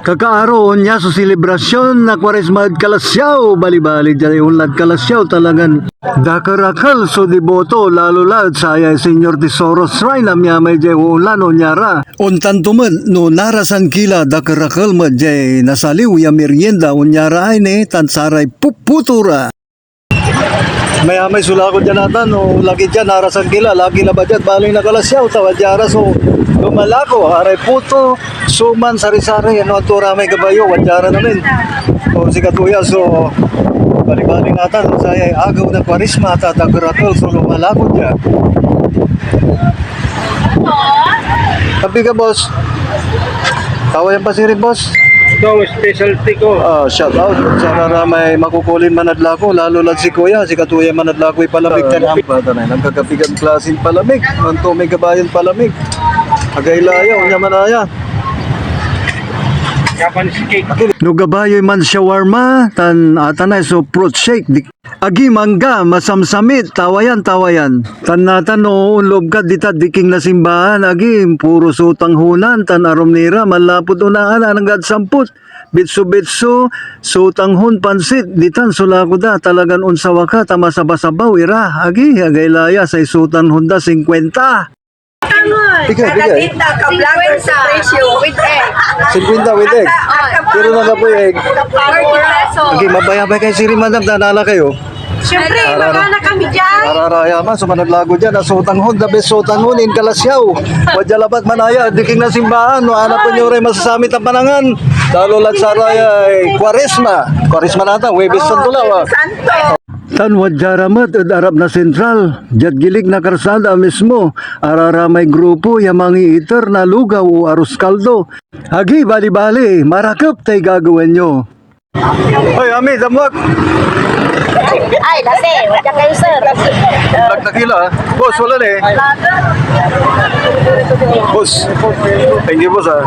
Kakaaroon niya sa selebrasyon na Kwaresma at Kalasyaw, bali-bali dyan yung lad Kalasyaw talagan. Dakarakal so deboto, lalo lad sa ayay Senyor Tesoro Shrine na may jay ulan o nyara. Untan tumad, no narasan kila dakarakal jay nasaliw ya merienda o nyara ay ni tansaray puputura. May sulakot dyan natin, no lagi dyan narasan kila, lagi na ba dyan, baling na Kalasyaw, tawad yara so lumalako, aray puto, suman, sari-sari, ano ang tura may kabayo, wadjara namin. O si Katuya, so balik-balik natin, saya agaw ng Kwaresma at Dakarakal, so lumalako dyan. Tabi ka, boss. Tawayan pa si rin, boss. Ito ang specialty ko. Shout out. Sana may makukulin manadlako, lalo lang si Kuya, si Katuya manadlako palamig ka na. Nagkakapigan klaseng palamig, anto may kabayan palamig. Agay-layaw, nyamanaya. Japanese cake. No gabayoy man shawarma, tan atanay so fruit shake. Agi mangga, masamsamit, tawayan. Tan natan no unlob ka ditat diking na simbahan, agi puro sutang hunan, tan aromnira, malapot unaan, ananggad samput. Bitso, sutang hun pansit, ditan sulako da, talagan unsawa ka, tamasabasabaw, ira, agi, agay-laya, sa sutan hunda 50. Bigay. Ka-vlogger sa ratio with egg. 50 with egg. Pero na po egg. 40 pesos. Okay, mabayabay kayo siri madam, danala kayo. Siyempre, magana kami dyan. Araraya man, sumanadlago dyan, asutang hon, the best sutang hon, in Kalasyaw. Wadjalabat manaya, diking na simbahan, no, anak po nyo rin masasamit ang panangan. Lalo lang sa raya, Kwaresma nata, Huwebes Santo lawa. Santo. Tanwad jaramat at Arab na sentral, gilig na karsada mismo, araramay grupo yamangi iter na lugaw o arus kaldo. Hagi bali-bali, marakap tay gagawin nyo. Hoy, Ami, damwag! Ay, dati. Wala kayo, sir. Nagtakila, boss, wala na eh. Boss, thank you boss ha.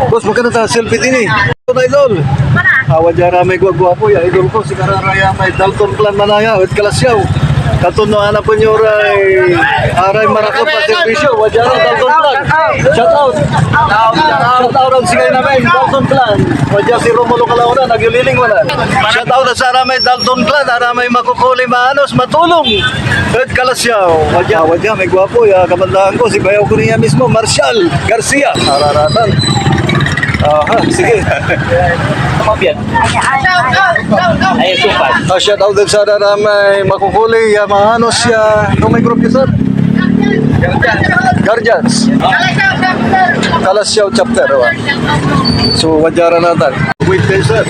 Boss, magkano ta selfie din eh. Ito na idol. Awa dyan may guwagwapo ya, idol ko si Kararaya may Dalton Plan Manaya at Kalasyaw. Katun no anak po nyo aray marakap pa servisyo. Wadyan Dalton Plan. Shout out. Shout out ang sigay namin, Dalton Plan. Wadyan si Romulo Calahona, nagyuliling wala. Shout out sa aramay Dalton Plan, aramay makukuli maanos, matulong. At Kalasyaw. Wadyan may guwapo ya, kabandahan ko si bayaw ko niya mismo, Marshall Garcia. Araratan. Aha, sige. Mabiyan. Ay, supat. Shout out din sa may makukuli, mahanos siya. Ito may group niya, sir? Guardians. Kalasyaw chapter. So, wadyaran natin. Wait kayo, sir.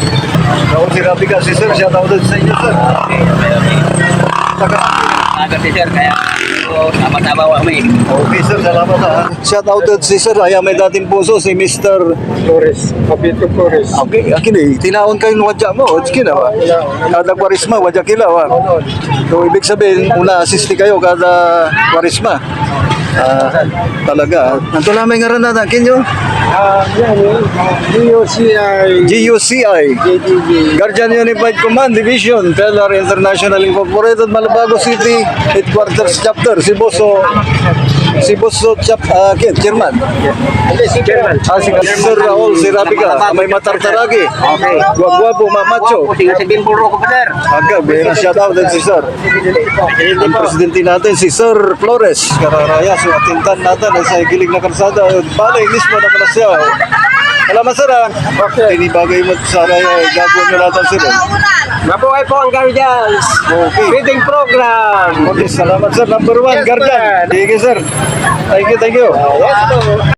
Ako si Rabi kasi, sir. Shout out din sa inyo, sir. Agad si sir, kaya sama-sama kami. Okay, sir. Salamat ha. Shout out din si sir. Ay, may dating puso si Mr. Flores. Papito Flores. Okay, akin eh. Tinaon kayo ng wadya mo. Kina ba? Kada Kwaresma, wadya kila. So, ibig sabihin, una assist kayo kada Kwaresma. Talaga. Nanto namin nga rin natin. Kinyo? Yan yun. GOCI. GUCI. Guardian Unified Command Division, Teller International Incorporated, Malabago City, Headquarters Chapter, si Boso Chairman. Si Chairman. Si Sir Raul Sirapica, may matartaragi. Okay. Guwapo, mamacho. Si Bimpuro ko pa, sir. Agad, may shout out din si Sir. Ang presidente natin, si Sir Flores. Kararaya, so atintan natin sa gilig na karsada. Balay mismo na Kalasyaw. Salamat sir ha. Okay. Inibagay mo sa raya, gagawin nyo natin sila. Mabuhay po ang Guardians. Okay. Feeding program. Okay, salamat sir. Number 1, Yes, Guardian. sir. Sige sir. Thank you. Yes, po.